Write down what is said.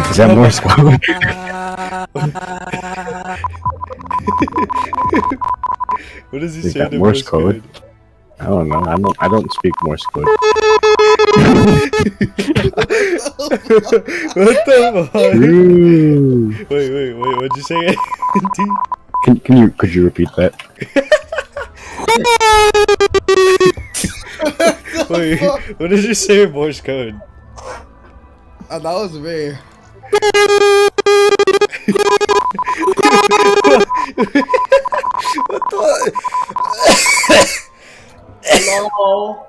Is that Morse code? What does he Is say that to Morse Morse code? I don't know. I don't speak Morse code. What the fuck? Ooh. Wait, what'd you say? Could you repeat that? Wait, what did you say in Morse code? That was me. What the? Hello.